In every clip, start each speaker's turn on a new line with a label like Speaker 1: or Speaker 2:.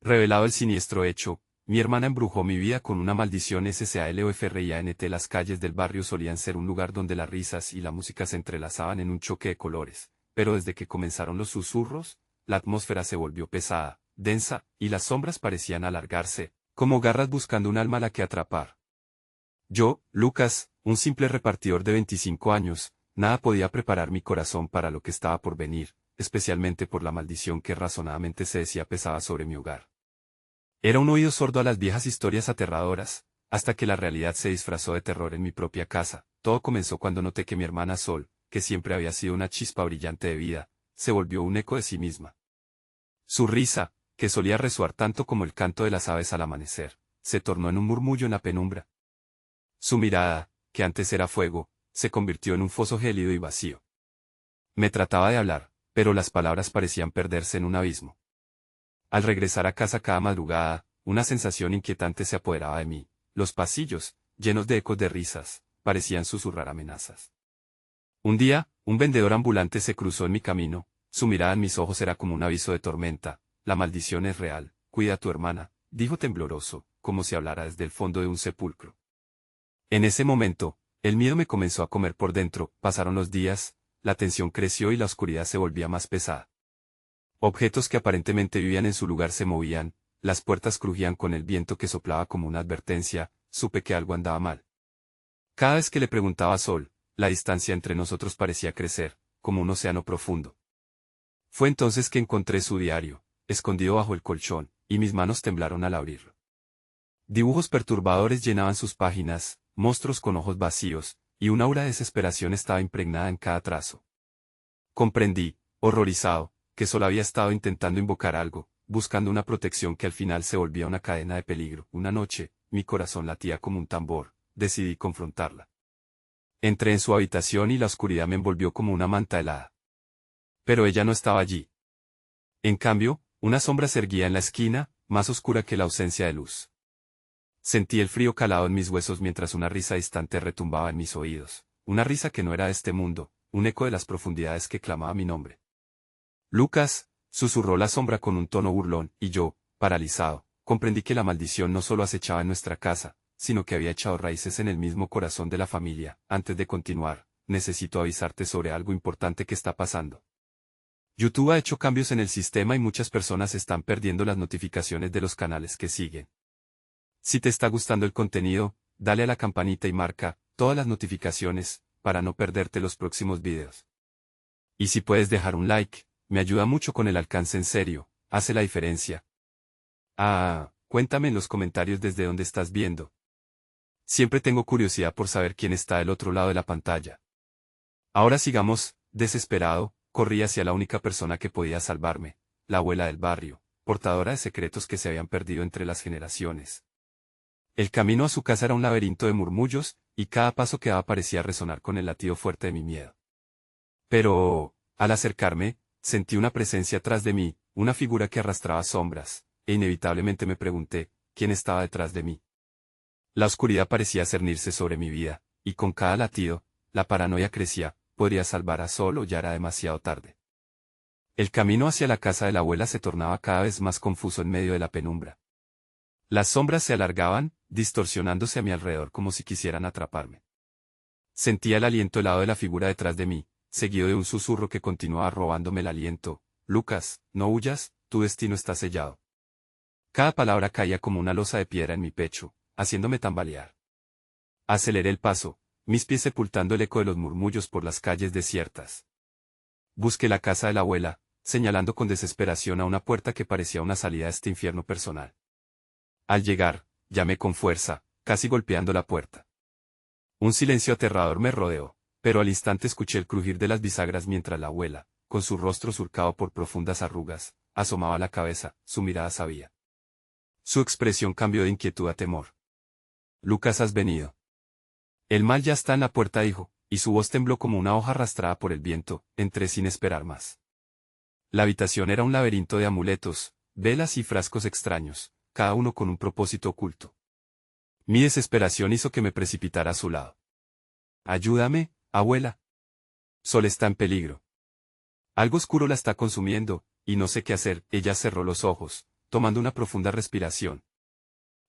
Speaker 1: Revelado el siniestro hecho, mi hermana embrujó mi vida con una maldición SALOFRIANT. Las calles del barrio solían ser un lugar donde las risas y la música se entrelazaban en un choque de colores, pero desde que comenzaron los susurros, la atmósfera se volvió pesada, densa, y las sombras parecían alargarse, como garras buscando un alma a la que atrapar. Yo, Lucas, un simple repartidor de 25 años, nada podía preparar mi corazón para lo que estaba por venir, especialmente por la maldición que razonadamente se decía pesaba sobre mi hogar. Era un oído sordo a las viejas historias aterradoras, hasta que la realidad se disfrazó de terror en mi propia casa. Todo comenzó cuando noté que mi hermana Sol, que siempre había sido una chispa brillante de vida, se volvió un eco de sí misma. Su risa, que solía resoar tanto como el canto de las aves al amanecer, se tornó en un murmullo en la penumbra. Su mirada, que antes era fuego, se convirtió en un foso gélido y vacío. Me trataba de hablar, pero las palabras parecían perderse en un abismo. Al regresar a casa cada madrugada, una sensación inquietante se apoderaba de mí. Los pasillos, llenos de ecos de risas, parecían susurrar amenazas. Un día, un vendedor ambulante se cruzó en mi camino, su mirada en mis ojos era como un aviso de tormenta. La maldición es real, cuida a tu hermana, dijo tembloroso, como si hablara desde el fondo de un sepulcro. En ese momento, el miedo me comenzó a comer por dentro. Pasaron los días, la tensión creció y la oscuridad se volvía más pesada. Objetos que aparentemente vivían en su lugar se movían, las puertas crujían con el viento que soplaba como una advertencia. Supe que algo andaba mal. Cada vez que le preguntaba a Sol, la distancia entre nosotros parecía crecer, como un océano profundo. Fue entonces que encontré su diario, escondido bajo el colchón, y mis manos temblaron al abrirlo. Dibujos perturbadores llenaban sus páginas, monstruos con ojos vacíos, y un aura de desesperación estaba impregnada en cada trazo. Comprendí, horrorizado, que solo había estado intentando invocar algo, buscando una protección que al final se volvía una cadena de peligro. Una noche, mi corazón latía como un tambor, decidí confrontarla. Entré en su habitación y la oscuridad me envolvió como una manta helada. Pero ella no estaba allí. En cambio, una sombra se erguía en la esquina, más oscura que la ausencia de luz. Sentí el frío calado en mis huesos mientras una risa distante retumbaba en mis oídos, una risa que no era de este mundo, un eco de las profundidades que clamaba mi nombre. Lucas, susurró la sombra con un tono burlón, y yo, paralizado, comprendí que la maldición no solo acechaba en nuestra casa, sino que había echado raíces en el mismo corazón de la familia. Antes de continuar, necesito avisarte sobre algo importante que está pasando. YouTube ha hecho cambios en el sistema y muchas personas están perdiendo las notificaciones de los canales que siguen. Si te está gustando el contenido, dale a la campanita y marca todas las notificaciones, para no perderte los próximos videos. Y si puedes dejar un like, me ayuda mucho con el alcance. En serio, hace la diferencia. Cuéntame en los comentarios desde dónde estás viendo. Siempre tengo curiosidad por saber quién está del otro lado de la pantalla. Ahora sigamos. Desesperado, corrí hacia la única persona que podía salvarme, la abuela del barrio, portadora de secretos que se habían perdido entre las generaciones. El camino a su casa era un laberinto de murmullos, y cada paso que daba parecía resonar con el latido fuerte de mi miedo. Pero, al acercarme, sentí una presencia tras de mí, una figura que arrastraba sombras, e inevitablemente me pregunté, ¿quién estaba detrás de mí? La oscuridad parecía cernirse sobre mi vida, y con cada latido, la paranoia crecía. Podría salvar a Sol o ya era demasiado tarde. El camino hacia la casa de la abuela se tornaba cada vez más confuso en medio de la penumbra. Las sombras se alargaban, distorsionándose a mi alrededor como si quisieran atraparme. Sentía el aliento helado de la figura detrás de mí, seguido de un susurro que continuaba robándome el aliento. Lucas, no huyas, tu destino está sellado. Cada palabra caía como una losa de piedra en mi pecho, haciéndome tambalear. Aceleré el paso, mis pies sepultando el eco de los murmullos por las calles desiertas. Busqué la casa de la abuela, señalando con desesperación a una puerta que parecía una salida a este infierno personal. Al llegar, llamé con fuerza, casi golpeando la puerta. Un silencio aterrador me rodeó, pero al instante escuché el crujir de las bisagras mientras la abuela, con su rostro surcado por profundas arrugas, asomaba la cabeza. Su mirada sabía. Su expresión cambió de inquietud a temor. Lucas, has venido. El mal ya está en la puerta, dijo, y su voz tembló como una hoja arrastrada por el viento. Entré sin esperar más. La habitación era un laberinto de amuletos, velas y frascos extraños, cada uno con un propósito oculto. Mi desesperación hizo que me precipitara a su lado. Ayúdame, abuela. Sol está en peligro. Algo oscuro la está consumiendo, y no sé qué hacer. Ella cerró los ojos, tomando una profunda respiración.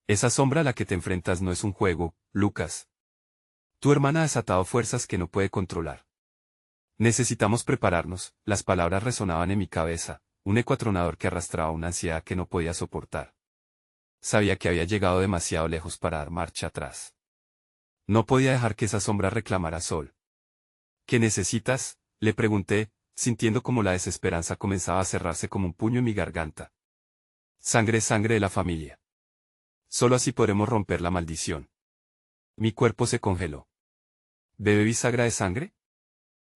Speaker 1: Esa sombra a la que te enfrentas no es un juego, Lucas. Tu hermana ha desatado fuerzas que no puede controlar. Necesitamos prepararnos, las palabras resonaban en mi cabeza, un eco atronador que arrastraba una ansiedad que no podía soportar. Sabía que había llegado demasiado lejos para dar marcha atrás. No podía dejar que esa sombra reclamara Sol. ¿Qué necesitas?, le pregunté, sintiendo como la desesperanza comenzaba a cerrarse como un puño en mi garganta. Sangre de la familia. Solo así podremos romper la maldición. Mi cuerpo se congeló. ¿Bebe bisagra de sangre?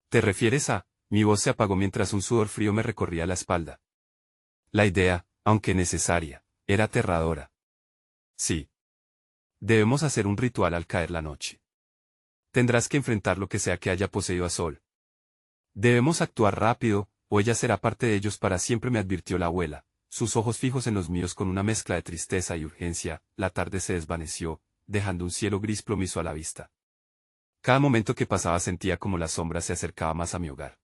Speaker 1: ¿Te refieres a...? Mi voz se apagó mientras un sudor frío me recorría la espalda. La idea, aunque necesaria, era aterradora. Sí. Debemos hacer un ritual al caer la noche. Tendrás que enfrentar lo que sea que haya poseído a Sol. Debemos actuar rápido, o ella será parte de ellos para siempre, me advirtió la abuela, sus ojos fijos en los míos con una mezcla de tristeza y urgencia. La tarde se desvaneció, dejando un cielo gris plomizo a la vista. Cada momento que pasaba sentía como la sombra se acercaba más a mi hogar.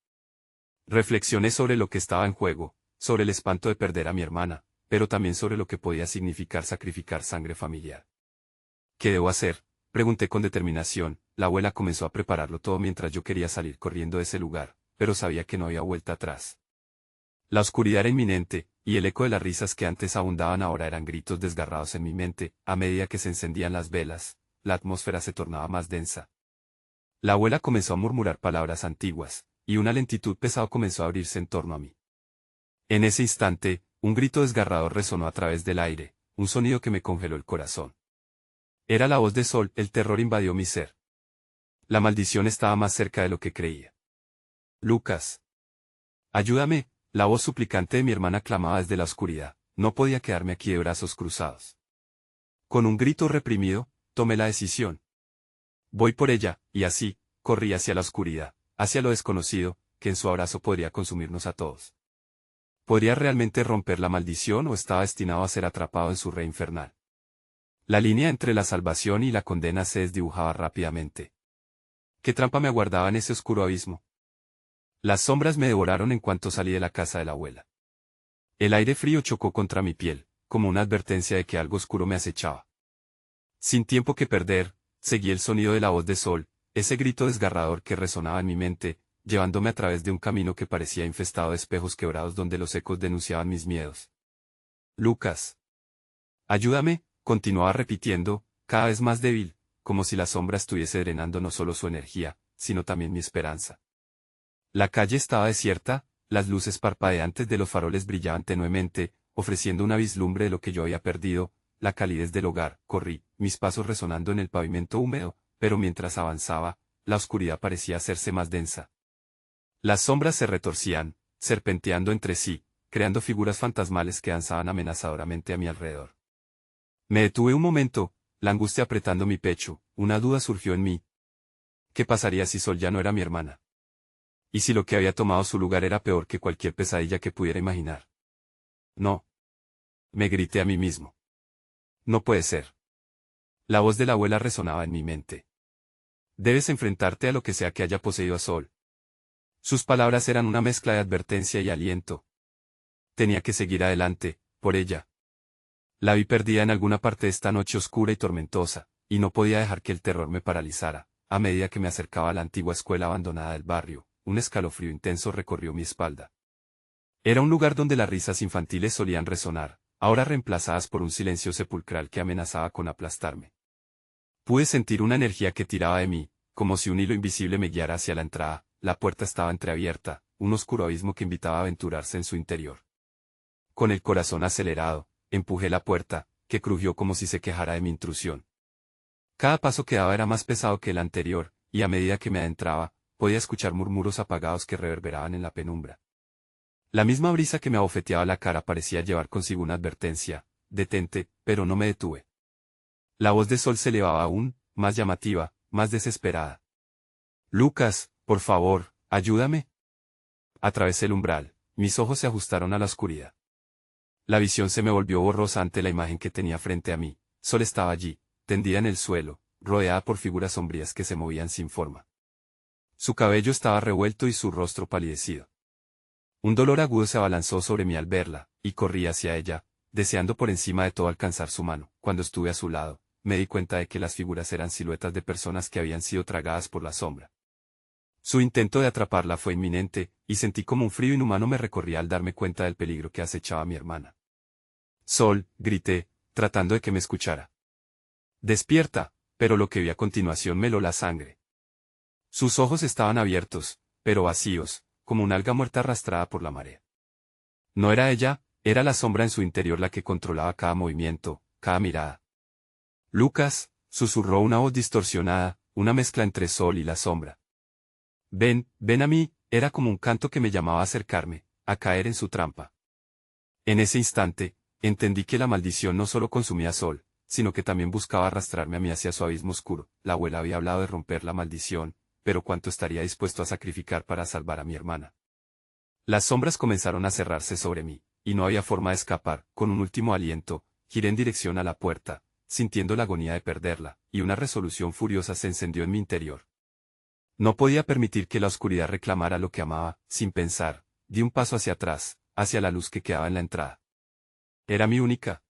Speaker 1: Reflexioné sobre lo que estaba en juego, sobre el espanto de perder a mi hermana, pero también sobre lo que podía significar sacrificar sangre familiar. ¿Qué debo hacer?, pregunté con determinación. La abuela comenzó a prepararlo todo mientras yo quería salir corriendo de ese lugar, pero sabía que no había vuelta atrás. La oscuridad era inminente, y el eco de las risas que antes abundaban ahora eran gritos desgarrados en mi mente. A medida que se encendían las velas, la atmósfera se tornaba más densa. La abuela comenzó a murmurar palabras antiguas, y una lentitud pesada comenzó a abrirse en torno a mí. En ese instante, un grito desgarrador resonó a través del aire, un sonido que me congeló el corazón. Era la voz de Sol. El terror invadió mi ser. La maldición estaba más cerca de lo que creía. Lucas. Ayúdame, la voz suplicante de mi hermana clamaba desde la oscuridad. No podía quedarme aquí de brazos cruzados. Con un grito reprimido, tomé la decisión. Voy por ella, y así, corrí hacia la oscuridad, hacia lo desconocido, que en su abrazo podría consumirnos a todos. ¿Podría realmente romper la maldición o estaba destinado a ser atrapado en su red infernal? La línea entre la salvación y la condena se desdibujaba rápidamente. ¿Qué trampa me aguardaba en ese oscuro abismo? Las sombras me devoraron en cuanto salí de la casa de la abuela. El aire frío chocó contra mi piel, como una advertencia de que algo oscuro me acechaba. Sin tiempo que perder, seguí el sonido de la voz de Sol, ese grito desgarrador que resonaba en mi mente, llevándome a través de un camino que parecía infestado de espejos quebrados donde los ecos denunciaban mis miedos. Lucas. Ayúdame, continuaba repitiendo, cada vez más débil, como si la sombra estuviese drenando no solo su energía, sino también mi esperanza. La calle estaba desierta, las luces parpadeantes de los faroles brillaban tenuemente, ofreciendo una vislumbre de lo que yo había perdido, la calidez del hogar. Corrí, mis pasos resonando en el pavimento húmedo, pero mientras avanzaba, la oscuridad parecía hacerse más densa. Las sombras se retorcían, serpenteando entre sí, creando figuras fantasmales que danzaban amenazadoramente a mi alrededor. Me detuve un momento, la angustia apretando mi pecho. Una duda surgió en mí. ¿Qué pasaría si Sol ya no era mi hermana? ¿Y si lo que había tomado su lugar era peor que cualquier pesadilla que pudiera imaginar? No. Me grité a mí mismo. No puede ser. La voz de la abuela resonaba en mi mente. Debes enfrentarte a lo que sea que haya poseído a Sol. Sus palabras eran una mezcla de advertencia y aliento. Tenía que seguir adelante, por ella. La vi perdida en alguna parte de esta noche oscura y tormentosa, y no podía dejar que el terror me paralizara. A medida que me acercaba a la antigua escuela abandonada del barrio, un escalofrío intenso recorrió mi espalda. Era un lugar donde las risas infantiles solían resonar, ahora reemplazadas por un silencio sepulcral que amenazaba con aplastarme. Pude sentir una energía que tiraba de mí, como si un hilo invisible me guiara hacia la entrada. La puerta estaba entreabierta, un oscuro abismo que invitaba a aventurarse en su interior. Con el corazón acelerado, empujé la puerta, que crujió como si se quejara de mi intrusión. Cada paso que daba era más pesado que el anterior, y a medida que me adentraba, podía escuchar murmuros apagados que reverberaban en la penumbra. La misma brisa que me abofeteaba la cara parecía llevar consigo una advertencia: detente, pero no me detuve. La voz de Sol se elevaba aún, más llamativa, más desesperada. Lucas, por favor, ayúdame. Atravesé el umbral, mis ojos se ajustaron a la oscuridad. La visión se me volvió borrosa ante la imagen que tenía frente a mí. Sol estaba allí, tendida en el suelo, rodeada por figuras sombrías que se movían sin forma. Su cabello estaba revuelto y su rostro palidecido. Un dolor agudo se abalanzó sobre mí al verla, y corrí hacia ella, deseando por encima de todo alcanzar su mano. Cuando estuve a su lado, me di cuenta de que las figuras eran siluetas de personas que habían sido tragadas por la sombra. Su intento de atraparla fue inminente, y sentí como un frío inhumano me recorría al darme cuenta del peligro que acechaba a mi hermana. Sol, grité, tratando de que me escuchara. Despierta, pero lo que vi a continuación me heló la sangre. Sus ojos estaban abiertos, pero vacíos, como un alga muerta arrastrada por la marea. No era ella, era la sombra en su interior la que controlaba cada movimiento, cada mirada. Lucas, susurró una voz distorsionada, una mezcla entre Sol y la sombra. Ven, ven a mí, era como un canto que me llamaba a acercarme, a caer en su trampa. En ese instante, entendí que la maldición no solo consumía a Sol, sino que también buscaba arrastrarme a mí hacia su abismo oscuro. La abuela había hablado de romper la maldición, pero ¿cuánto estaría dispuesto a sacrificar para salvar a mi hermana? Las sombras comenzaron a cerrarse sobre mí, y no había forma de escapar. Con un último aliento, giré en dirección a la puerta, sintiendo la agonía de perderla, y una resolución furiosa se encendió en mi interior. No podía permitir que la oscuridad reclamara lo que amaba. Sin pensar, di un paso hacia atrás, hacia la luz que quedaba en la entrada. Era mi única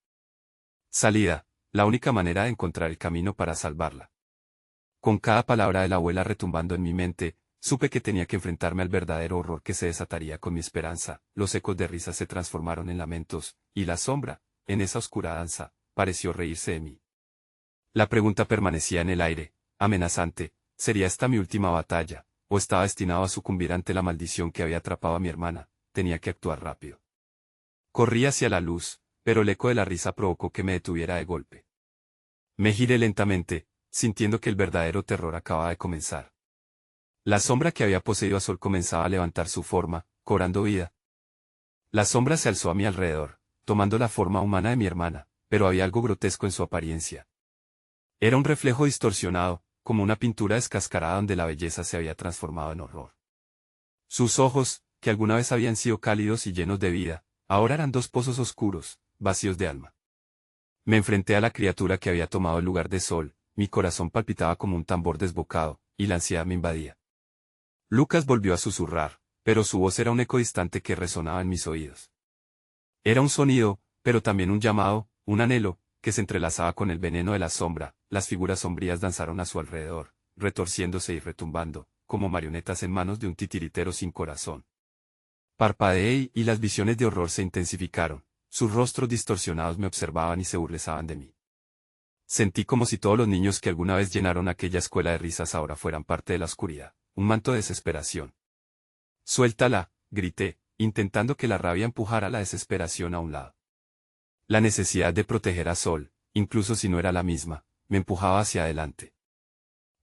Speaker 1: salida, la única manera de encontrar el camino para salvarla. Con cada palabra de la abuela retumbando en mi mente, supe que tenía que enfrentarme al verdadero horror que se desataría con mi esperanza. Los ecos de risa se transformaron en lamentos, y la sombra, en esa oscura danza, pareció reírse de mí. La pregunta permanecía en el aire, amenazante: ¿sería esta mi última batalla, o estaba destinado a sucumbir ante la maldición que había atrapado a mi hermana? Tenía que actuar rápido. Corrí hacia la luz, pero el eco de la risa provocó que me detuviera de golpe. Me giré lentamente, sintiendo que el verdadero terror acababa de comenzar. La sombra que había poseído a Sol comenzaba a levantar su forma, cobrando vida. La sombra se alzó a mi alrededor, tomando la forma humana de mi hermana, pero había algo grotesco en su apariencia. Era un reflejo distorsionado, como una pintura descascarada donde la belleza se había transformado en horror. Sus ojos, que alguna vez habían sido cálidos y llenos de vida, ahora eran dos pozos oscuros, vacíos de alma. Me enfrenté a la criatura que había tomado el lugar de Sol, mi corazón palpitaba como un tambor desbocado, y la ansiedad me invadía. Lucas volvió a susurrar, pero su voz era un eco distante que resonaba en mis oídos. Era un sonido, pero también un llamado, un anhelo, que se entrelazaba con el veneno de la sombra. Las figuras sombrías danzaron a su alrededor, retorciéndose y retumbando, como marionetas en manos de un titiritero sin corazón. Parpadeé y las visiones de horror se intensificaron. Sus rostros distorsionados me observaban y se burlaban de mí. Sentí como si todos los niños que alguna vez llenaron aquella escuela de risas ahora fueran parte de la oscuridad, un manto de desesperación. «Suéltala», grité, intentando que la rabia empujara la desesperación a un lado. La necesidad de proteger a Sol, incluso si no era la misma, me empujaba hacia adelante.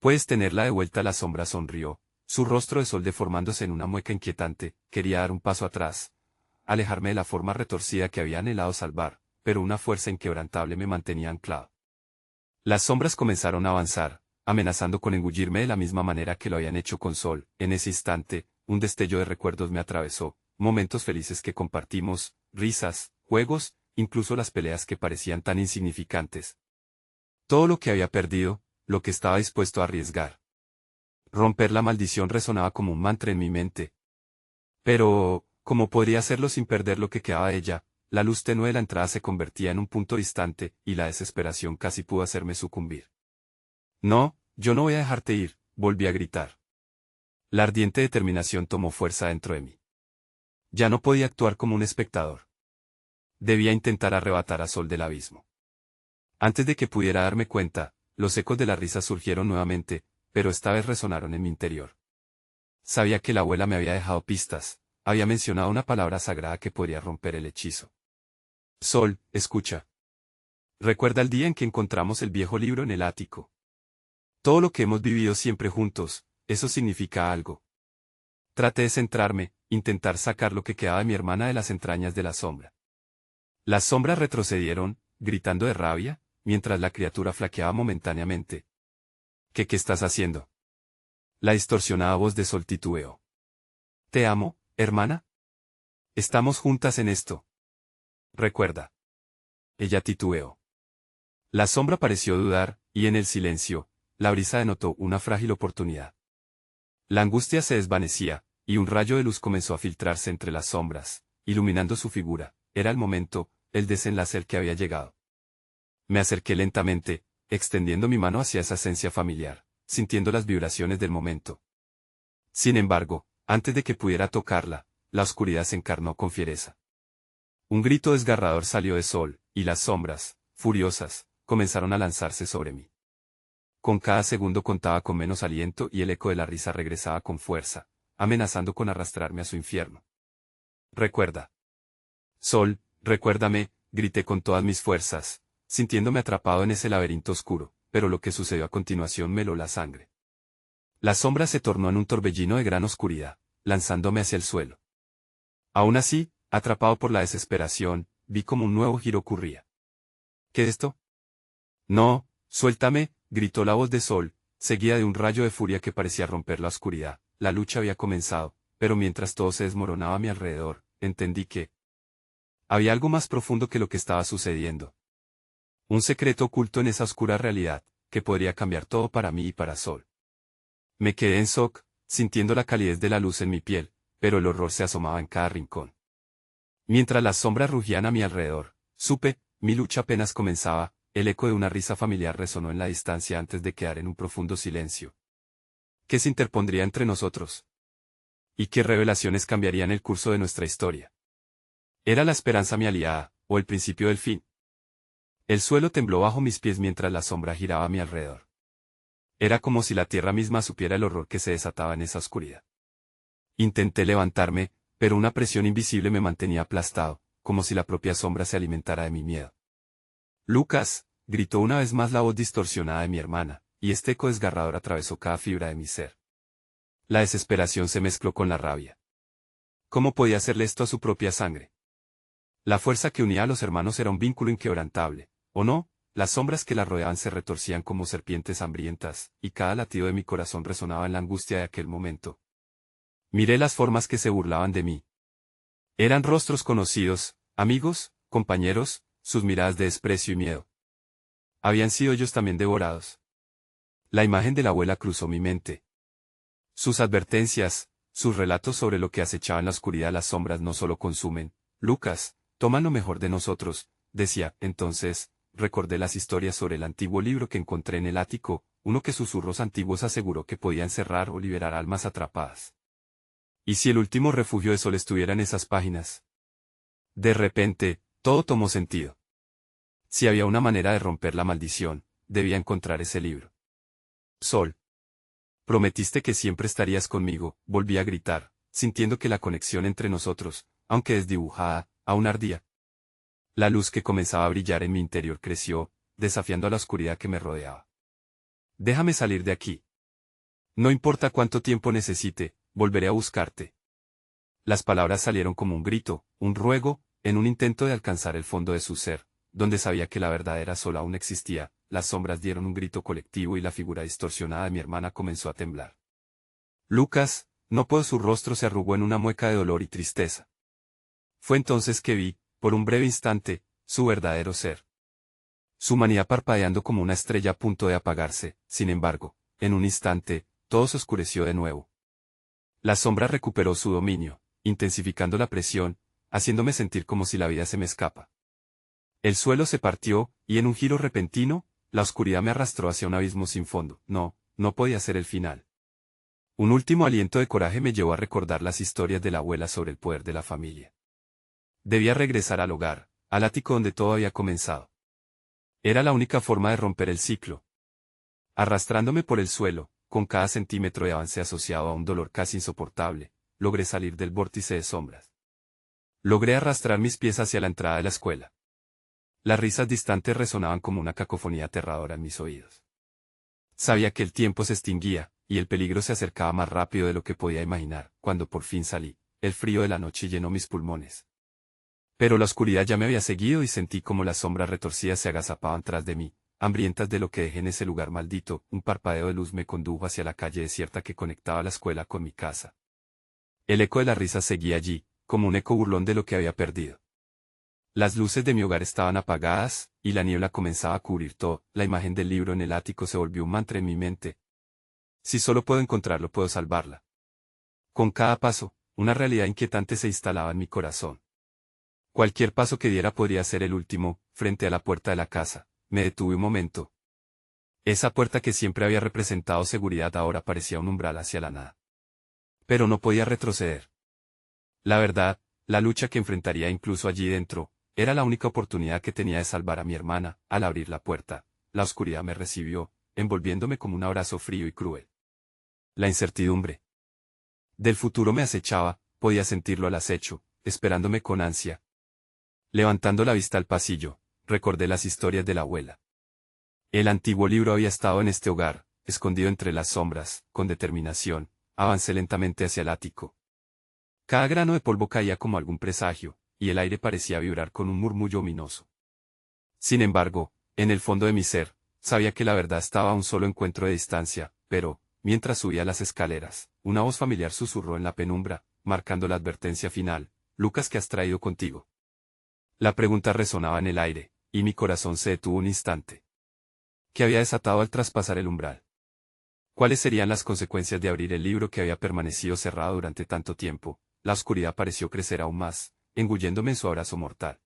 Speaker 1: «Puedes tenerla de vuelta». La sombra sonrió, su rostro de Sol deformándose en una mueca inquietante. Quería dar un paso atrás, alejarme de la forma retorcida que había anhelado salvar, pero una fuerza inquebrantable me mantenía anclado. Las sombras comenzaron a avanzar, amenazando con engullirme de la misma manera que lo habían hecho con Sol. En ese instante, un destello de recuerdos me atravesó, momentos felices que compartimos, risas, juegos, incluso las peleas que parecían tan insignificantes. Todo lo que había perdido, lo que estaba dispuesto a arriesgar. Romper la maldición resonaba como un mantra en mi mente. Pero, ¿cómo podría hacerlo sin perder lo que quedaba de ella? La luz tenue de la entrada se convertía en un punto distante, y la desesperación casi pudo hacerme sucumbir. «No, yo no voy a dejarte ir», volví a gritar. La ardiente determinación tomó fuerza dentro de mí. Ya no podía actuar como un espectador. Debía intentar arrebatar a Sol del abismo. Antes de que pudiera darme cuenta, los ecos de la risa surgieron nuevamente, pero esta vez resonaron en mi interior. Sabía que la abuela me había dejado pistas, había mencionado una palabra sagrada que podría romper el hechizo. «Sol, escucha. Recuerda el día en que encontramos el viejo libro en el ático. Todo lo que hemos vivido siempre juntos, eso significa algo». Traté de centrarme, intentar sacar lo que quedaba de mi hermana de las entrañas de la sombra. Las sombras retrocedieron, gritando de rabia, mientras la criatura flaqueaba momentáneamente. ¿Qué estás haciendo? La distorsionada voz de Sol titubeó. «Te amo, hermana. Estamos juntas en esto. Recuerda». Ella titubeó. La sombra pareció dudar, y en el silencio, la brisa denotó una frágil oportunidad. La angustia se desvanecía, y un rayo de luz comenzó a filtrarse entre las sombras, iluminando su figura. Era el momento el desenlace al que había llegado. Me acerqué lentamente, extendiendo mi mano hacia esa esencia familiar, sintiendo las vibraciones del momento. Sin embargo, antes de que pudiera tocarla, la oscuridad se encarnó con fiereza. Un grito desgarrador salió de Sol, y las sombras, furiosas, comenzaron a lanzarse sobre mí. Con cada segundo contaba con menos aliento y el eco de la risa regresaba con fuerza, amenazando con arrastrarme a su infierno. Recuerda. Sol, recuérdame, grité con todas mis fuerzas, sintiéndome atrapado en ese laberinto oscuro, pero lo que sucedió a continuación me heló la sangre. La sombra se tornó en un torbellino de gran oscuridad, lanzándome hacia el suelo. Aún así, atrapado por la desesperación, vi como un nuevo giro ocurría. ¿Qué es esto? No, suéltame, gritó la voz de Sol, seguida de un rayo de furia que parecía romper la oscuridad. La lucha había comenzado, pero mientras todo se desmoronaba a mi alrededor, entendí que había algo más profundo que lo que estaba sucediendo. Un secreto oculto en esa oscura realidad, que podría cambiar todo para mí y para Sol. Me quedé en shock, sintiendo la calidez de la luz en mi piel, pero el horror se asomaba en cada rincón. Mientras las sombras rugían a mi alrededor, supe, mi lucha apenas comenzaba, el eco de una risa familiar resonó en la distancia antes de quedar en un profundo silencio. ¿Qué se interpondría entre nosotros? ¿Y qué revelaciones cambiarían el curso de nuestra historia? ¿Era la esperanza mi aliada, o el principio del fin? El suelo tembló bajo mis pies mientras la sombra giraba a mi alrededor. Era como si la tierra misma supiera el horror que se desataba en esa oscuridad. Intenté levantarme, pero una presión invisible me mantenía aplastado, como si la propia sombra se alimentara de mi miedo. Lucas, gritó una vez más la voz distorsionada de mi hermana, y este eco desgarrador atravesó cada fibra de mi ser. La desesperación se mezcló con la rabia. ¿Cómo podía hacerle esto a su propia sangre? La fuerza que unía a los hermanos era un vínculo inquebrantable, ¿o no? Las sombras que la rodeaban se retorcían como serpientes hambrientas, y cada latido de mi corazón resonaba en la angustia de aquel momento. Miré las formas que se burlaban de mí. Eran rostros conocidos, amigos, compañeros, sus miradas de desprecio y miedo. ¿Habían sido ellos también devorados? La imagen de la abuela cruzó mi mente. Sus advertencias, sus relatos sobre lo que acechaba en la oscuridad. Las sombras no solo consumen, Lucas, toman lo mejor de nosotros, decía. Entonces, recordé las historias sobre el antiguo libro que encontré en el ático, uno que susurros antiguos aseguró que podía encerrar o liberar almas atrapadas. ¿Y si el último refugio de Sol estuviera en esas páginas? De repente, todo tomó sentido. Si había una manera de romper la maldición, debía encontrar ese libro. Sol. Prometiste que siempre estarías conmigo, volví a gritar, sintiendo que la conexión entre nosotros, aunque desdibujada, aún ardía. La luz que comenzaba a brillar en mi interior creció, desafiando a la oscuridad que me rodeaba. Déjame salir de aquí. No importa cuánto tiempo necesite, volveré a buscarte. Las palabras salieron como un grito, un ruego, en un intento de alcanzar el fondo de su ser, donde sabía que la verdadera Sol aún existía. Las sombras dieron un grito colectivo y la figura distorsionada de mi hermana comenzó a temblar. Lucas, no puedo. Su rostro se arrugó en una mueca de dolor y tristeza. Fue entonces que vi, por un breve instante, su verdadero ser. Su humanidad parpadeando como una estrella a punto de apagarse. Sin embargo, en un instante, todo se oscureció de nuevo. La sombra recuperó su dominio, intensificando la presión, haciéndome sentir como si la vida se me escapa. El suelo se partió, y en un giro repentino, la oscuridad me arrastró hacia un abismo sin fondo. No podía ser el final. Un último aliento de coraje me llevó a recordar las historias de la abuela sobre el poder de la familia. Debía regresar al hogar, al ático donde todo había comenzado. Era la única forma de romper el ciclo. Arrastrándome por el suelo, con cada centímetro de avance asociado a un dolor casi insoportable, logré salir del vórtice de sombras. Logré arrastrar mis pies hacia la entrada de la escuela. Las risas distantes resonaban como una cacofonía aterradora en mis oídos. Sabía que el tiempo se extinguía, y el peligro se acercaba más rápido de lo que podía imaginar. Cuando por fin salí, el frío de la noche llenó mis pulmones. Pero la oscuridad ya me había seguido y sentí como las sombras retorcidas se agazapaban tras de mí, hambrientas de lo que dejé en ese lugar maldito. Un parpadeo de luz me condujo hacia la calle desierta que conectaba la escuela con mi casa. El eco de la risa seguía allí, como un eco burlón de lo que había perdido. Las luces de mi hogar estaban apagadas, y la niebla comenzaba a cubrir todo. La imagen del libro en el ático se volvió un mantra en mi mente. Si solo puedo encontrarlo, puedo salvarla. Con cada paso, una realidad inquietante se instalaba en mi corazón. Cualquier paso que diera podría ser el último. Frente a la puerta de la casa, me detuve un momento. Esa puerta que siempre había representado seguridad ahora parecía un umbral hacia la nada. Pero no podía retroceder. La verdad, la lucha que enfrentaría incluso allí dentro, era la única oportunidad que tenía de salvar a mi hermana. Al abrir la puerta, la oscuridad me recibió, envolviéndome como un abrazo frío y cruel. La incertidumbre del futuro me acechaba, podía sentirlo al acecho, esperándome con ansia. Levantando la vista al pasillo, recordé las historias de la abuela. El antiguo libro había estado en este hogar, escondido entre las sombras. Con determinación, avancé lentamente hacia el ático. Cada grano de polvo caía como algún presagio, y el aire parecía vibrar con un murmullo ominoso. Sin embargo, en el fondo de mi ser, sabía que la verdad estaba a un solo encuentro de distancia, pero, mientras subía las escaleras, una voz familiar susurró en la penumbra, marcando la advertencia final: Lucas, ¿qué has traído contigo? La pregunta resonaba en el aire, y mi corazón se detuvo un instante. ¿Qué había desatado al traspasar el umbral? ¿Cuáles serían las consecuencias de abrir el libro que había permanecido cerrado durante tanto tiempo? La oscuridad pareció crecer aún más, engulléndome en su abrazo mortal.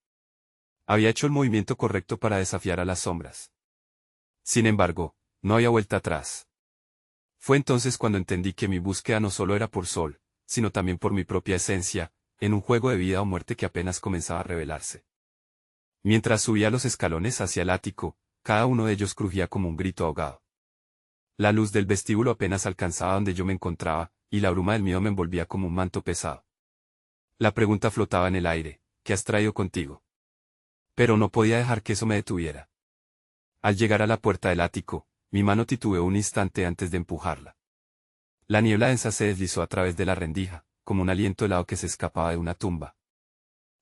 Speaker 1: Había hecho el movimiento correcto para desafiar a las sombras. Sin embargo, no había vuelta atrás. Fue entonces cuando entendí que mi búsqueda no solo era por Sol, sino también por mi propia esencia, en un juego de vida o muerte que apenas comenzaba a revelarse. Mientras subía los escalones hacia el ático, cada uno de ellos crujía como un grito ahogado. La luz del vestíbulo apenas alcanzaba donde yo me encontraba, y la bruma del miedo me envolvía como un manto pesado. La pregunta flotaba en el aire: ¿qué has traído contigo? Pero no podía dejar que eso me detuviera. Al llegar a la puerta del ático, mi mano titubeó un instante antes de empujarla. La niebla densa se deslizó a través de la rendija, como un aliento helado que se escapaba de una tumba.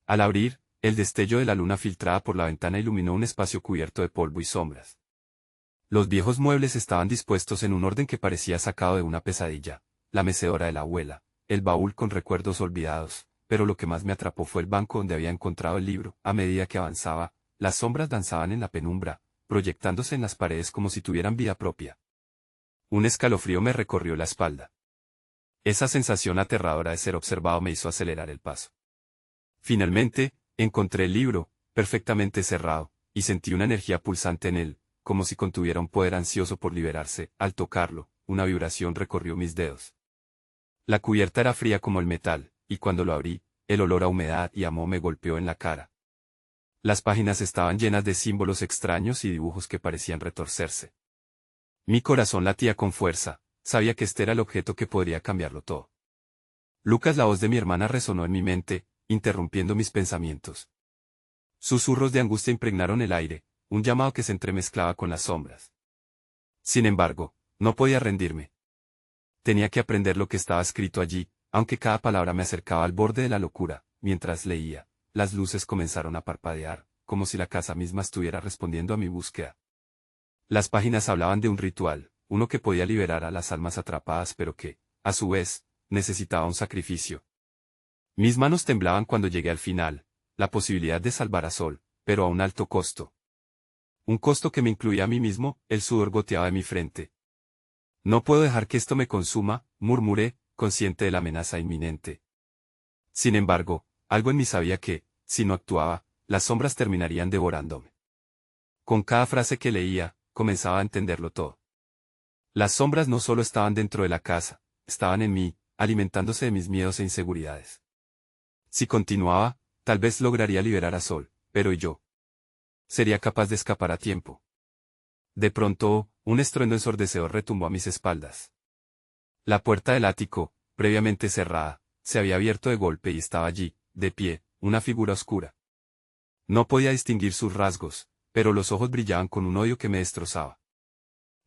Speaker 1: Al abrir, el destello de la luna filtrada por la ventana iluminó un espacio cubierto de polvo y sombras. Los viejos muebles estaban dispuestos en un orden que parecía sacado de una pesadilla: la mecedora de la abuela, el baúl con recuerdos olvidados, pero lo que más me atrapó fue el banco donde había encontrado el libro. A medida que avanzaba, las sombras danzaban en la penumbra, proyectándose en las paredes como si tuvieran vida propia. Un escalofrío me recorrió la espalda. Esa sensación aterradora de ser observado me hizo acelerar el paso. Finalmente, encontré el libro, perfectamente cerrado, y sentí una energía pulsante en él, como si contuviera un poder ansioso por liberarse. Al tocarlo, una vibración recorrió mis dedos. La cubierta era fría como el metal, y cuando lo abrí, el olor a humedad y a moho me golpeó en la cara. Las páginas estaban llenas de símbolos extraños y dibujos que parecían retorcerse. Mi corazón latía con fuerza, sabía que este era el objeto que podría cambiarlo todo. Lucas, la voz de mi hermana resonó en mi mente, interrumpiendo mis pensamientos. Susurros de angustia impregnaron el aire, un llamado que se entremezclaba con las sombras. Sin embargo, no podía rendirme. Tenía que aprender lo que estaba escrito allí, aunque cada palabra me acercaba al borde de la locura. Mientras leía, las luces comenzaron a parpadear, como si la casa misma estuviera respondiendo a mi búsqueda. Las páginas hablaban de un ritual, uno que podía liberar a las almas atrapadas, pero que, a su vez, necesitaba un sacrificio. Mis manos temblaban cuando llegué al final: la posibilidad de salvar a Sol, pero a un alto costo. Un costo que me incluía a mí mismo. El sudor goteaba de mi frente. No puedo dejar que esto me consuma, murmuré, consciente de la amenaza inminente. Sin embargo, algo en mí sabía que, si no actuaba, las sombras terminarían devorándome. Con cada frase que leía, comenzaba a entenderlo todo. Las sombras no solo estaban dentro de la casa, estaban en mí, alimentándose de mis miedos e inseguridades. Si continuaba, tal vez lograría liberar a Sol, pero ¿y yo? ¿Sería capaz de escapar a tiempo? De pronto, un estruendo ensordecedor retumbó a mis espaldas. La puerta del ático, previamente cerrada, se había abierto de golpe y estaba allí, de pie, una figura oscura. No podía distinguir sus rasgos, pero los ojos brillaban con un odio que me destrozaba.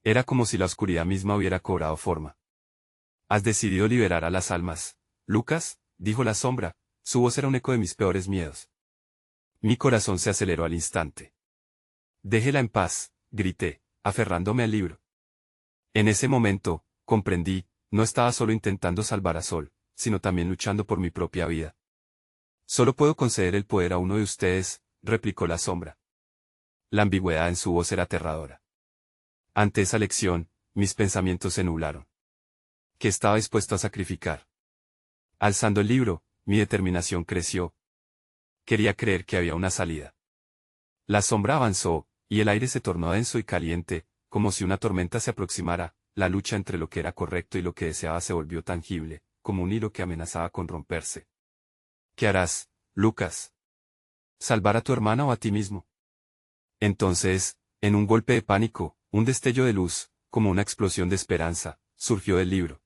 Speaker 1: Era como si la oscuridad misma hubiera cobrado forma. ¿Has decidido liberar a las almas, Lucas?, dijo la sombra. Su voz era un eco de mis peores miedos. Mi corazón se aceleró al instante. Déjela en paz, grité, aferrándome al libro. En ese momento, comprendí: no estaba solo intentando salvar a Sol, sino también luchando por mi propia vida. Solo puedo conceder el poder a uno de ustedes, replicó la sombra. La ambigüedad en su voz era aterradora. Ante esa lección, mis pensamientos se nublaron. ¿Qué estaba dispuesto a sacrificar? Alzando el libro, mi determinación creció. Quería creer que había una salida. La sombra avanzó, y el aire se tornó denso y caliente, como si una tormenta se aproximara. La lucha entre lo que era correcto y lo que deseaba se volvió tangible, como un hilo que amenazaba con romperse. ¿Qué harás, Lucas? ¿Salvar a tu hermana o a ti mismo? Entonces, en un golpe de pánico, un destello de luz, como una explosión de esperanza, surgió del libro.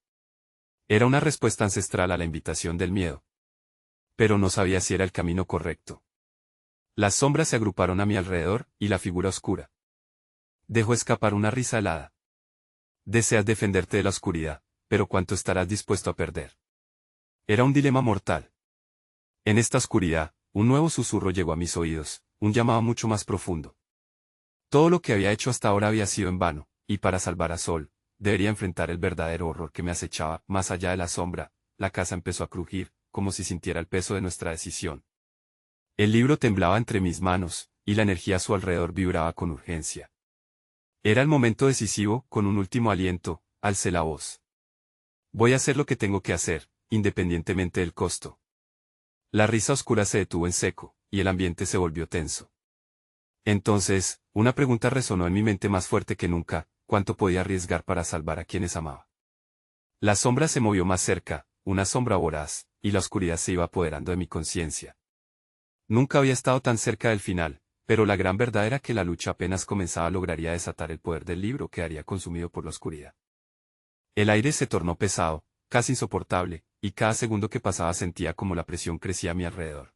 Speaker 1: Era una respuesta ancestral a la invitación del miedo. Pero no sabía si era el camino correcto. Las sombras se agruparon a mi alrededor, y la figura oscura dejó escapar una risa helada. Deseas defenderte de la oscuridad, pero ¿cuánto estarás dispuesto a perder? Era un dilema mortal. En esta oscuridad, un nuevo susurro llegó a mis oídos, un llamado mucho más profundo. Todo lo que había hecho hasta ahora había sido en vano, y para salvar a Sol, debería enfrentar el verdadero horror que me acechaba. Más allá de la sombra, la casa empezó a crujir, como si sintiera el peso de nuestra decisión. El libro temblaba entre mis manos, y la energía a su alrededor vibraba con urgencia. Era el momento decisivo. Con un último aliento, alcé la voz. Voy a hacer lo que tengo que hacer, independientemente del costo. La risa oscura se detuvo en seco, y el ambiente se volvió tenso. Entonces, una pregunta resonó en mi mente más fuerte que nunca: ¿cuánto podía arriesgar para salvar a quienes amaba? La sombra se movió más cerca, una sombra voraz, y la oscuridad se iba apoderando de mi conciencia. Nunca había estado tan cerca del final, pero la gran verdad era que la lucha apenas comenzaba. Lograría desatar el poder del libro, quedaría consumido por la oscuridad. El aire se tornó pesado, casi insoportable, y cada segundo que pasaba sentía como la presión crecía a mi alrededor.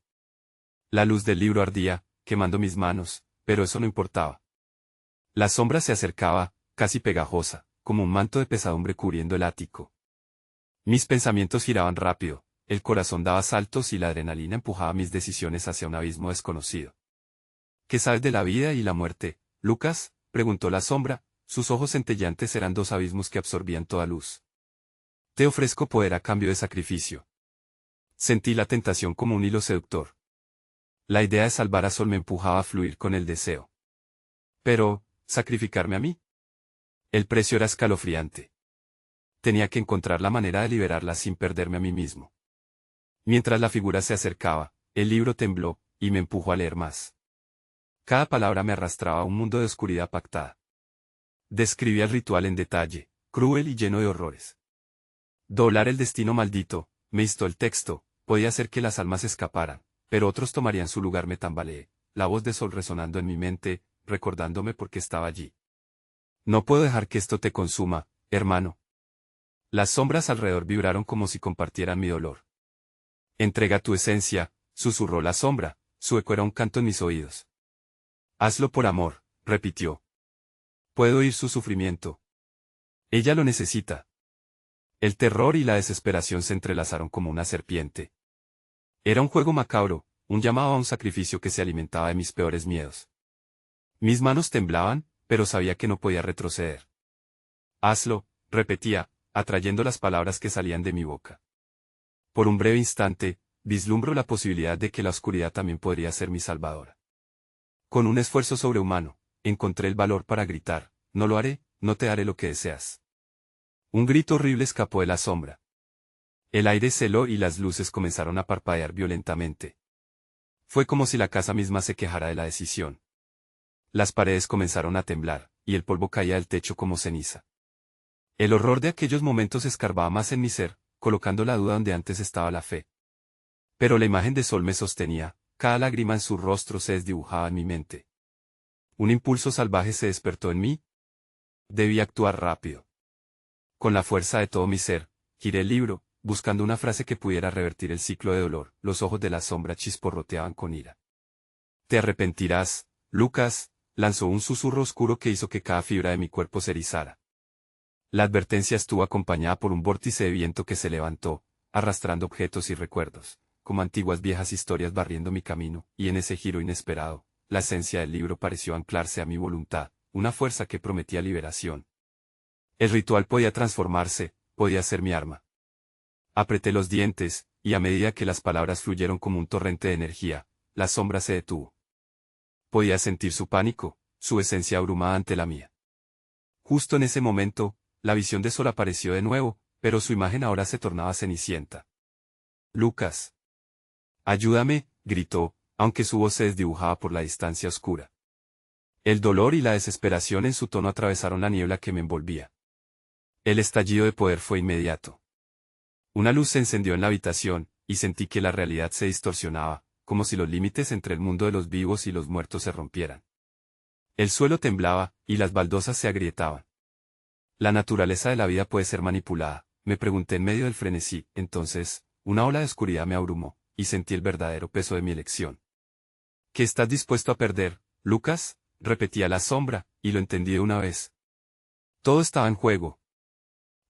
Speaker 1: La luz del libro ardía, quemando mis manos, pero eso no importaba. La sombra se acercaba, casi pegajosa, como un manto de pesadumbre cubriendo el ático. Mis pensamientos giraban rápido, el corazón daba saltos y la adrenalina empujaba mis decisiones hacia un abismo desconocido. ¿Qué sabes de la vida y la muerte, Lucas?, preguntó la sombra. Sus ojos centelleantes eran dos abismos que absorbían toda luz. Te ofrezco poder a cambio de sacrificio. Sentí la tentación como un hilo seductor. La idea de salvar a Sol me empujaba a fluir con el deseo. Pero, ¿sacrificarme a mí? El precio era escalofriante. Tenía que encontrar la manera de liberarla sin perderme a mí mismo. Mientras la figura se acercaba, el libro tembló, y me empujó a leer más. Cada palabra me arrastraba a un mundo de oscuridad pactada. Describía el ritual en detalle, cruel y lleno de horrores. Doblar el destino maldito, me instó el texto, podía hacer que las almas escaparan, pero otros tomarían su lugar. Me tambaleé, la voz de Sol resonando en mi mente, recordándome por qué estaba allí. No puedo dejar que esto te consuma, hermano. Las sombras alrededor vibraron como si compartieran mi dolor. Entrega tu esencia, susurró la sombra, su eco era un canto en mis oídos. Hazlo por amor, repitió. Puedo oír su sufrimiento. Ella lo necesita. El terror y la desesperación se entrelazaron como una serpiente. Era un juego macabro, un llamado a un sacrificio que se alimentaba de mis peores miedos. Mis manos temblaban, pero sabía que no podía retroceder. Hazlo, repetía, atrayendo las palabras que salían de mi boca. Por un breve instante, vislumbro la posibilidad de que la oscuridad también podría ser mi salvadora. Con un esfuerzo sobrehumano, encontré el valor para gritar: no lo haré, no te daré lo que deseas. Un grito horrible escapó de la sombra. El aire se heló y las luces comenzaron a parpadear violentamente. Fue como si la casa misma se quejara de la decisión. Las paredes comenzaron a temblar, y el polvo caía del techo como ceniza. El horror de aquellos momentos escarbaba más en mi ser, colocando la duda donde antes estaba la fe. Pero la imagen de Sol me sostenía, cada lágrima en su rostro se desdibujaba en mi mente. Un impulso salvaje se despertó en mí. Debí actuar rápido. Con la fuerza de todo mi ser, giré el libro, buscando una frase que pudiera revertir el ciclo de dolor. Los ojos de la sombra chisporroteaban con ira. Te arrepentirás, Lucas, lanzó un susurro oscuro que hizo que cada fibra de mi cuerpo se erizara. La advertencia estuvo acompañada por un vórtice de viento que se levantó, arrastrando objetos y recuerdos, como antiguas viejas historias barriendo mi camino, y en ese giro inesperado, la esencia del libro pareció anclarse a mi voluntad, una fuerza que prometía liberación. El ritual podía transformarse, podía ser mi arma. Apreté los dientes, y a medida que las palabras fluyeron como un torrente de energía, la sombra se detuvo. Podía sentir su pánico, su esencia abrumada ante la mía. Justo en ese momento, la visión de Sol apareció de nuevo, pero su imagen ahora se tornaba cenicienta. Lucas. Ayúdame, gritó, aunque su voz se desdibujaba por la distancia oscura. El dolor y la desesperación en su tono atravesaron la niebla que me envolvía. El estallido de poder fue inmediato. Una luz se encendió en la habitación, y sentí que la realidad se distorsionaba, como si los límites entre el mundo de los vivos y los muertos se rompieran. El suelo temblaba, y las baldosas se agrietaban. La naturaleza de la vida puede ser manipulada, me pregunté en medio del frenesí. Entonces, una ola de oscuridad me abrumó, y sentí el verdadero peso de mi elección. ¿Qué estás dispuesto a perder, Lucas? Repetía la sombra, y lo entendí de una vez. Todo estaba en juego.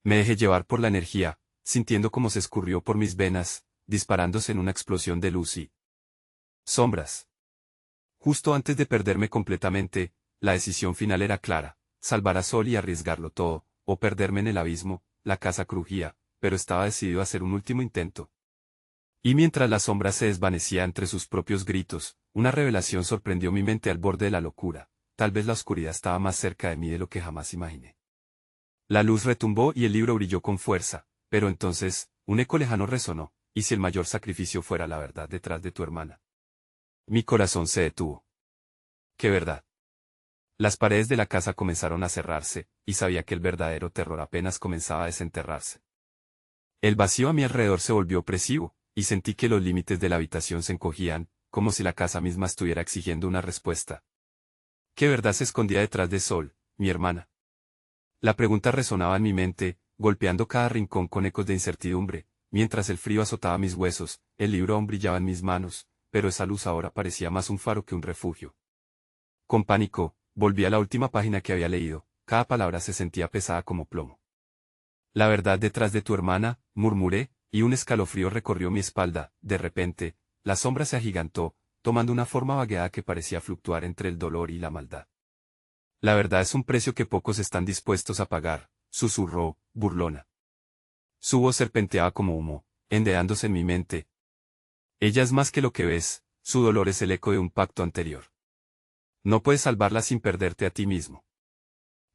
Speaker 1: Me dejé llevar por la energía, sintiendo cómo se escurrió por mis venas, disparándose en una explosión de luz y sombras. Justo antes de perderme completamente, la decisión final era clara: salvar a Sol y arriesgarlo todo, o perderme en el abismo. La casa crujía, pero estaba decidido a hacer un último intento. Y mientras la sombra se desvanecía entre sus propios gritos, una revelación sorprendió mi mente al borde de la locura. Tal vez la oscuridad estaba más cerca de mí de lo que jamás imaginé. La luz retumbó y el libro brilló con fuerza, pero entonces, un eco lejano resonó: ¿y si el mayor sacrificio fuera la verdad detrás de tu hermana? Mi corazón se detuvo. ¿Qué verdad? Las paredes de la casa comenzaron a cerrarse, y sabía que el verdadero terror apenas comenzaba a desenterrarse. El vacío a mi alrededor se volvió opresivo, y sentí que los límites de la habitación se encogían, como si la casa misma estuviera exigiendo una respuesta. ¿Qué verdad se escondía detrás de Sol, mi hermana? La pregunta resonaba en mi mente, golpeando cada rincón con ecos de incertidumbre. Mientras el frío azotaba mis huesos, el libro aún brillaba en mis manos, pero esa luz ahora parecía más un faro que un refugio. Con pánico, volví a la última página que había leído. Cada palabra se sentía pesada como plomo. La verdad detrás de tu hermana, murmuré, y un escalofrío recorrió mi espalda. De repente, la sombra se agigantó, tomando una forma vagueada que parecía fluctuar entre el dolor y la maldad. La verdad es un precio que pocos están dispuestos a pagar, susurró, burlona. Su voz serpenteaba como humo, enredándose en mi mente. Ella es más que lo que ves, su dolor es el eco de un pacto anterior. No puedes salvarla sin perderte a ti mismo.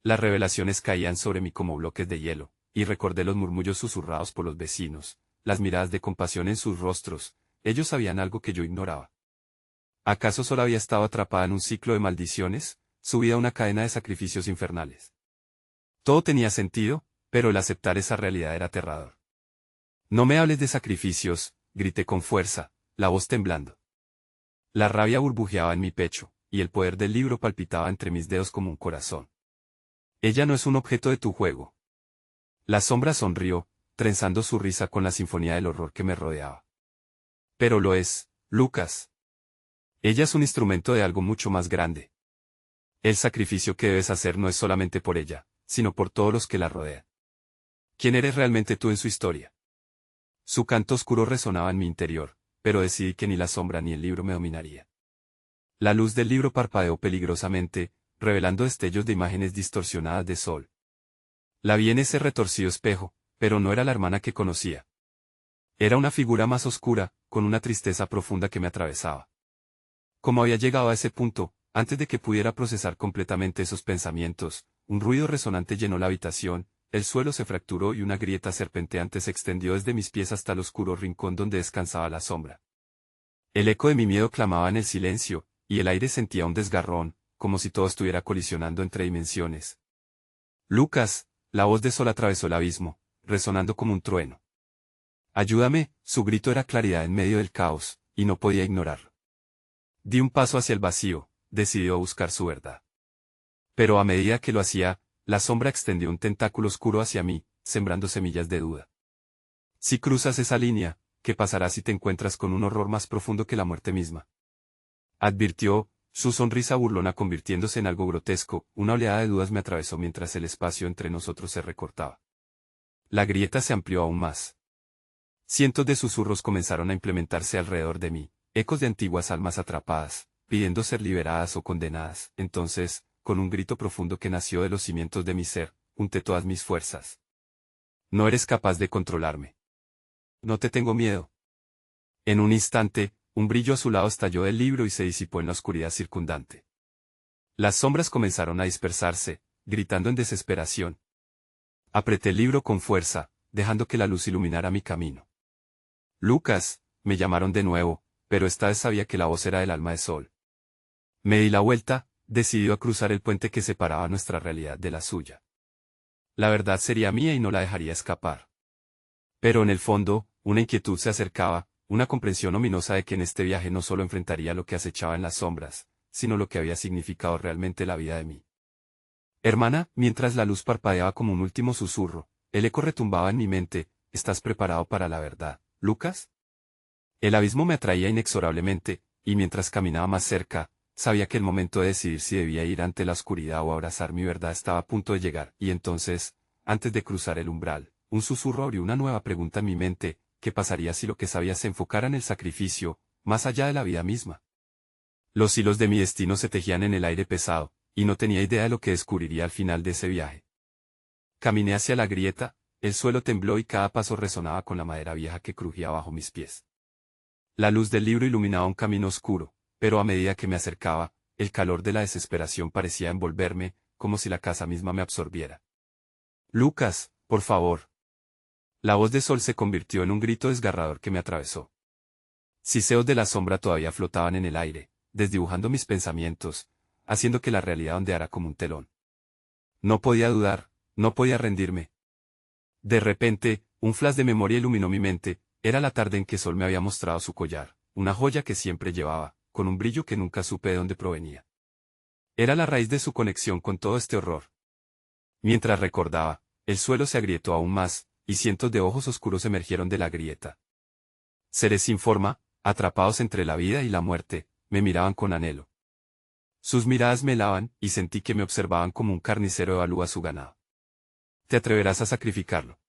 Speaker 1: Las revelaciones caían sobre mí como bloques de hielo, y recordé los murmullos susurrados por los vecinos, las miradas de compasión en sus rostros. Ellos sabían algo que yo ignoraba. ¿Acaso solo había estado atrapada en un ciclo de maldiciones, subida a una cadena de sacrificios infernales? Todo tenía sentido, pero el aceptar esa realidad era aterrador. No me hables de sacrificios, grité con fuerza, la voz temblando. La rabia burbujeaba en mi pecho, y el poder del libro palpitaba entre mis dedos como un corazón. Ella no es un objeto de tu juego. La sombra sonrió, trenzando su risa con la sinfonía del horror que me rodeaba. Pero lo es, Lucas. Ella es un instrumento de algo mucho más grande. El sacrificio que debes hacer no es solamente por ella, sino por todos los que la rodean. ¿Quién eres realmente tú en su historia? Su canto oscuro resonaba en mi interior, pero decidí que ni la sombra ni el libro me dominaría. La luz del libro parpadeó peligrosamente, revelando destellos de imágenes distorsionadas de Sol. La vi en ese retorcido espejo, pero no era la hermana que conocía. Era una figura más oscura, con una tristeza profunda que me atravesaba. ¿Cómo había llegado a ese punto? Antes de que pudiera procesar completamente esos pensamientos, un ruido resonante llenó la habitación, el suelo se fracturó y una grieta serpenteante se extendió desde mis pies hasta el oscuro rincón donde descansaba la sombra. El eco de mi miedo clamaba en el silencio, y el aire sentía un desgarrón, como si todo estuviera colisionando entre dimensiones. Lucas, la voz de Sol atravesó el abismo, resonando como un trueno. Ayúdame, su grito era claridad en medio del caos, y no podía ignorarlo. Di un paso hacia el vacío, decidió buscar su verdad. Pero a medida que lo hacía, la sombra extendió un tentáculo oscuro hacia mí, sembrando semillas de duda. Si cruzas esa línea, ¿qué pasará si te encuentras con un horror más profundo que la muerte misma? Advirtió, su sonrisa burlona convirtiéndose en algo grotesco. Una oleada de dudas me atravesó mientras el espacio entre nosotros se recortaba. La grieta se amplió aún más. Cientos de susurros comenzaron a implementarse alrededor de mí, ecos de antiguas almas atrapadas, pidiendo ser liberadas o condenadas. Entonces, con un grito profundo que nació de los cimientos de mi ser, junté todas mis fuerzas. No eres capaz de controlarme. No te tengo miedo. En un instante, un brillo azulado estalló del libro y se disipó en la oscuridad circundante. Las sombras comenzaron a dispersarse, gritando en desesperación. Apreté el libro con fuerza, dejando que la luz iluminara mi camino. Lucas, me llamaron de nuevo, pero esta vez sabía que la voz era del alma de Sol. Me di la vuelta, decidido a cruzar el puente que separaba nuestra realidad de la suya. La verdad sería mía y no la dejaría escapar. Pero en el fondo, una inquietud se acercaba, una comprensión ominosa de que en este viaje no solo enfrentaría lo que acechaba en las sombras, sino lo que había significado realmente la vida de mí. Hermana, mientras la luz parpadeaba como un último susurro, el eco retumbaba en mi mente, ¿estás preparado para la verdad, Lucas? El abismo me atraía inexorablemente, y mientras caminaba más cerca, sabía que el momento de decidir si debía ir ante la oscuridad o abrazar mi verdad estaba a punto de llegar, y entonces, antes de cruzar el umbral, un susurro abrió una nueva pregunta en mi mente: ¿qué pasaría si lo que sabía se enfocara en el sacrificio, más allá de la vida misma? Los hilos de mi destino se tejían en el aire pesado, y no tenía idea de lo que descubriría al final de ese viaje. Caminé hacia la grieta, el suelo tembló y cada paso resonaba con la madera vieja que crujía bajo mis pies. La luz del libro iluminaba un camino oscuro, pero a medida que me acercaba, el calor de la desesperación parecía envolverme, como si la casa misma me absorbiera. Lucas, por favor. La voz de Sol se convirtió en un grito desgarrador que me atravesó. Siseos de la sombra todavía flotaban en el aire, desdibujando mis pensamientos, haciendo que la realidad ondeara como un telón. No podía dudar, no podía rendirme. De repente, un flash de memoria iluminó mi mente. Era la tarde en que Sol me había mostrado su collar, una joya que siempre llevaba, con un brillo que nunca supe de dónde provenía. Era la raíz de su conexión con todo este horror. Mientras recordaba, el suelo se agrietó aún más, y cientos de ojos oscuros emergieron de la grieta. Seres sin forma, atrapados entre la vida y la muerte, me miraban con anhelo. Sus miradas me helaban, y sentí que me observaban como un carnicero evalúa su ganado. ¿Te atreverás a sacrificarlo?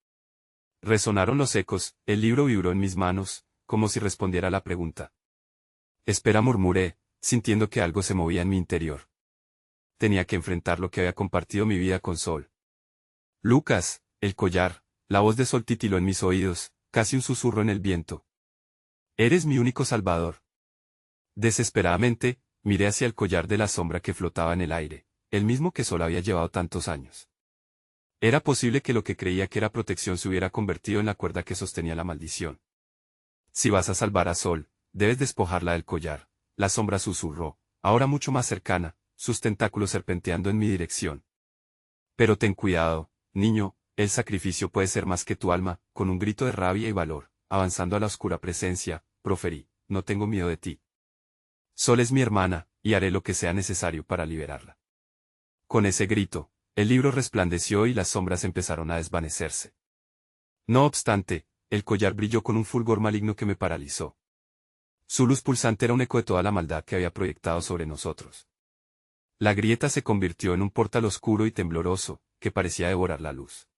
Speaker 1: Resonaron los ecos, el libro vibró en mis manos, como si respondiera a la pregunta. Espera, murmuré, sintiendo que algo se movía en mi interior. Tenía que enfrentar lo que había compartido mi vida con Sol. Lucas, el collar, la voz de Sol titiló en mis oídos, casi un susurro en el viento. Eres mi único salvador. Desesperadamente, miré hacia el collar de la sombra que flotaba en el aire, el mismo que Sol había llevado tantos años. Era posible que lo que creía que era protección se hubiera convertido en la cuerda que sostenía la maldición. Si vas a salvar a Sol, debes despojarla del collar, la sombra susurró, ahora mucho más cercana, sus tentáculos serpenteando en mi dirección. Pero ten cuidado, niño, el sacrificio puede ser más que tu alma. Con un grito de rabia y valor, avanzando a la oscura presencia, proferí, no tengo miedo de ti. Sol es mi hermana, y haré lo que sea necesario para liberarla. Con ese grito, el libro resplandeció y las sombras empezaron a desvanecerse. No obstante, el collar brilló con un fulgor maligno que me paralizó. Su luz pulsante era un eco de toda la maldad que había proyectado sobre nosotros. La grieta se convirtió en un portal oscuro y tembloroso, que parecía devorar la luz.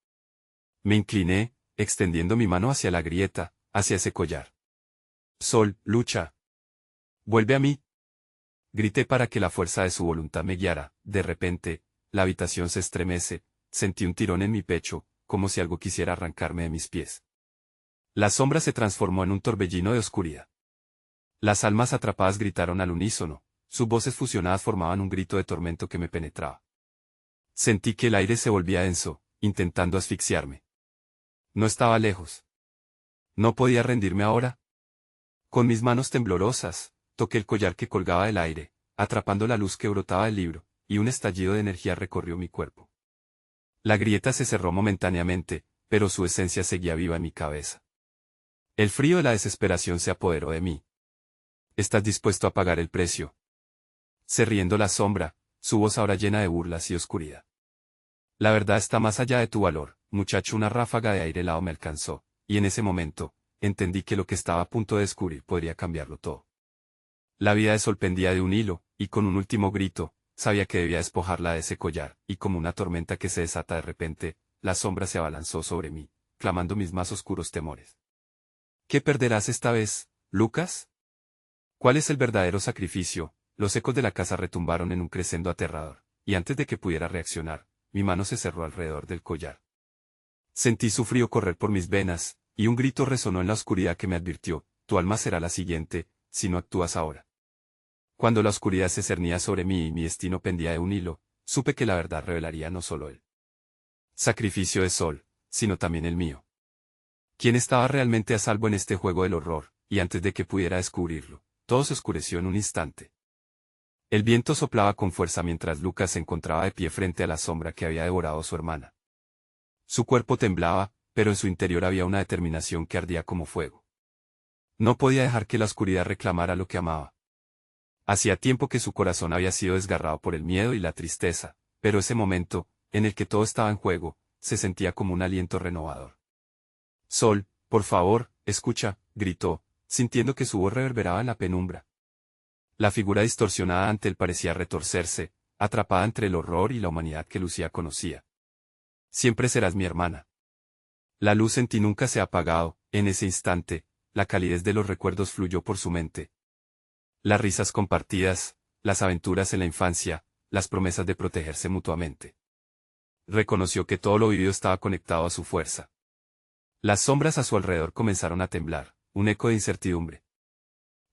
Speaker 1: Me incliné, extendiendo mi mano hacia la grieta, hacia ese collar. Sol, lucha. Vuelve a mí. Grité para que la fuerza de su voluntad me guiara. De repente, la habitación se estremece, sentí un tirón en mi pecho, como si algo quisiera arrancarme de mis pies. La sombra se transformó en un torbellino de oscuridad. Las almas atrapadas gritaron al unísono, sus voces fusionadas formaban un grito de tormento que me penetraba. Sentí que el aire se volvía denso, intentando asfixiarme. No estaba lejos. No podía rendirme ahora. Con mis manos temblorosas, toqué el collar que colgaba del aire, atrapando la luz que brotaba del libro, y un estallido de energía recorrió mi cuerpo. La grieta se cerró momentáneamente, pero su esencia seguía viva en mi cabeza. El frío de la desesperación se apoderó de mí. ¿Estás dispuesto a pagar el precio? Se riendo la sombra, su voz ahora llena de burlas y oscuridad. La verdad está más allá de tu valor, muchacho. Una ráfaga de aire helado me alcanzó, y en ese momento, entendí que lo que estaba a punto de descubrir podría cambiarlo todo. La vida de Sol pendía de un hilo, y con un último grito, sabía que debía despojarla de ese collar, y como una tormenta que se desata de repente, la sombra se abalanzó sobre mí, clamando mis más oscuros temores. ¿Qué perderás esta vez, Lucas? ¿Cuál es el verdadero sacrificio? Los ecos de la casa retumbaron en un crescendo aterrador, y antes de que pudiera reaccionar, mi mano se cerró alrededor del collar. Sentí su frío correr por mis venas, y un grito resonó en la oscuridad que me advirtió: tu alma será la siguiente, si no actúas ahora. Cuando la oscuridad se cernía sobre mí y mi destino pendía de un hilo, supe que la verdad revelaría no solo el sacrificio de Sol, sino también el mío. ¿Quién estaba realmente a salvo en este juego del horror? Y antes de que pudiera descubrirlo, todo se oscureció en un instante. El viento soplaba con fuerza mientras Lucas se encontraba de pie frente a la sombra que había devorado a su hermana. Su cuerpo temblaba, pero en su interior había una determinación que ardía como fuego. No podía dejar que la oscuridad reclamara lo que amaba. Hacía tiempo que su corazón había sido desgarrado por el miedo y la tristeza, pero ese momento, en el que todo estaba en juego, se sentía como un aliento renovador. Sol, por favor, escucha, gritó, sintiendo que su voz reverberaba en la penumbra. La figura distorsionada ante él parecía retorcerse, atrapada entre el horror y la humanidad que Lucía conocía. Siempre serás mi hermana. La luz en ti nunca se ha apagado, en ese instante, la calidez de los recuerdos fluyó por su mente. Las risas compartidas, las aventuras en la infancia, las promesas de protegerse mutuamente. Reconoció que todo lo vivido estaba conectado a su fuerza. Las sombras a su alrededor comenzaron a temblar, un eco de incertidumbre.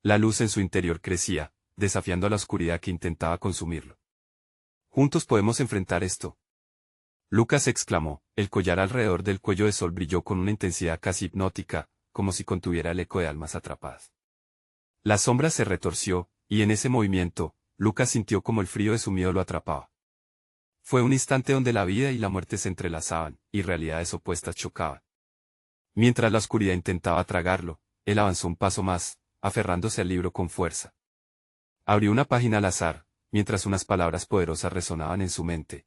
Speaker 1: La luz en su interior crecía, desafiando a la oscuridad que intentaba consumirlo. Juntos podemos enfrentar esto. Lucas exclamó, el collar alrededor del cuello de Sol brilló con una intensidad casi hipnótica, como si contuviera el eco de almas atrapadas. La sombra se retorció, y en ese movimiento, Lucas sintió como el frío de su miedo lo atrapaba. Fue un instante donde la vida y la muerte se entrelazaban, y realidades opuestas chocaban. Mientras la oscuridad intentaba tragarlo, él avanzó un paso más, aferrándose al libro con fuerza. Abrió una página al azar, mientras unas palabras poderosas resonaban en su mente.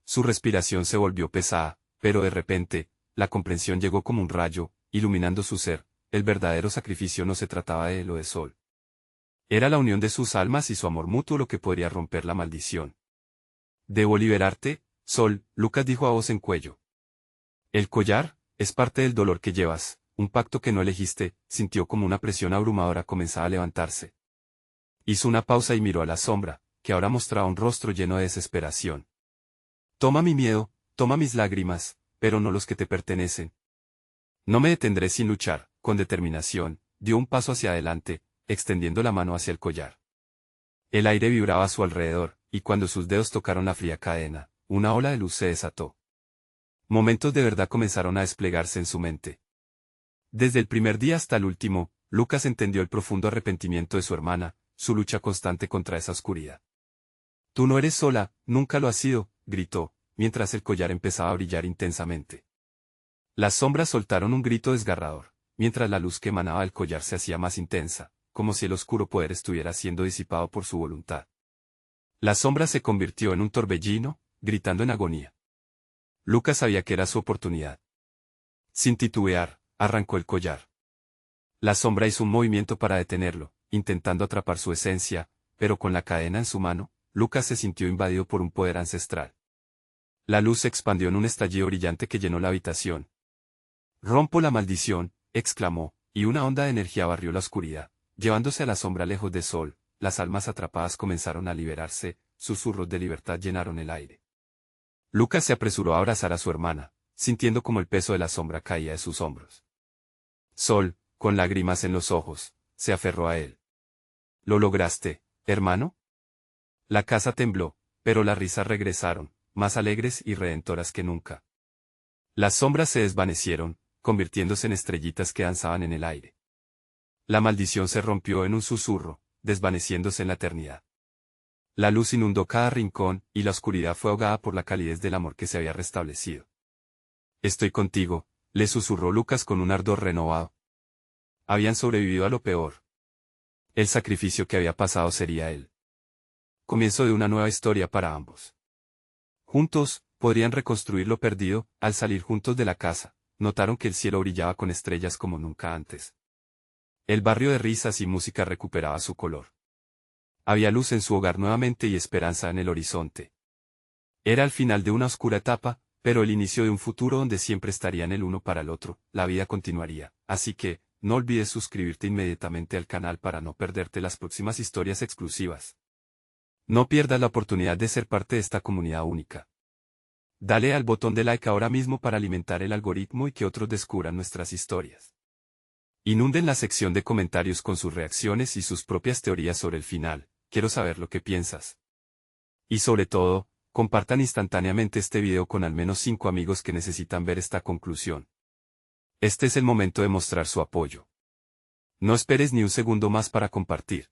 Speaker 1: Su respiración se volvió pesada, pero de repente, la comprensión llegó como un rayo, iluminando su ser. El verdadero sacrificio no se trataba de él o de Sol. Era la unión de sus almas y su amor mutuo lo que podría romper la maldición. Debo liberarte, Sol, Lucas dijo a voz en cuello. El collar, es parte del dolor que llevas, un pacto que no elegiste, sintió como una presión abrumadora comenzaba a levantarse. Hizo una pausa y miró a la sombra, que ahora mostraba un rostro lleno de desesperación. Toma mi miedo, toma mis lágrimas, pero no los que te pertenecen. No me detendré sin luchar. Con determinación, dio un paso hacia adelante, extendiendo la mano hacia el collar. El aire vibraba a su alrededor, y cuando sus dedos tocaron la fría cadena, una ola de luz se desató. Momentos de verdad comenzaron a desplegarse en su mente. Desde el primer día hasta el último, Lucas entendió el profundo arrepentimiento de su hermana, su lucha constante contra esa oscuridad. Tú no eres sola, nunca lo has sido, gritó, mientras el collar empezaba a brillar intensamente. Las sombras soltaron un grito desgarrador, mientras la luz que emanaba del collar se hacía más intensa, como si el oscuro poder estuviera siendo disipado por su voluntad. La sombra se convirtió en un torbellino, gritando en agonía. Lucas sabía que era su oportunidad. Sin titubear, arrancó el collar. La sombra hizo un movimiento para detenerlo, intentando atrapar su esencia, pero con la cadena en su mano, Lucas se sintió invadido por un poder ancestral. La luz se expandió en un estallido brillante que llenó la habitación. Rompo la maldición, exclamó, y una onda de energía barrió la oscuridad, llevándose a la sombra lejos de Sol. Las almas atrapadas comenzaron a liberarse, susurros de libertad llenaron el aire. Lucas se apresuró a abrazar a su hermana, sintiendo como el peso de la sombra caía de sus hombros. Sol, con lágrimas en los ojos, se aferró a él. ¿Lo lograste, hermano? La casa tembló, pero las risas regresaron, más alegres y redentoras que nunca. Las sombras se desvanecieron, convirtiéndose en estrellitas que danzaban en el aire. La maldición se rompió en un susurro, desvaneciéndose en la eternidad. La luz inundó cada rincón, y la oscuridad fue ahogada por la calidez del amor que se había restablecido. Estoy contigo, le susurró Lucas con un ardor renovado. Habían sobrevivido a lo peor. El sacrificio que había pasado sería él. Comienzo de una nueva historia para ambos. Juntos, podrían reconstruir lo perdido. Al salir juntos de la casa, notaron que el cielo brillaba con estrellas como nunca antes. El barrio de risas y música recuperaba su color. Había luz en su hogar nuevamente y esperanza en el horizonte. Era el final de una oscura etapa, pero el inicio de un futuro donde siempre estarían el uno para el otro. La vida continuaría, así que, no olvides suscribirte inmediatamente al canal para no perderte las próximas historias exclusivas. No pierdas la oportunidad de ser parte de esta comunidad única. Dale al botón de like ahora mismo para alimentar el algoritmo y que otros descubran nuestras historias. Inunden la sección de comentarios con sus reacciones y sus propias teorías sobre el final. Quiero saber lo que piensas. Y sobre todo, compartan instantáneamente este video con al menos 5 amigos que necesitan ver esta conclusión. Este es el momento de mostrar su apoyo. No esperes ni un segundo más para compartir.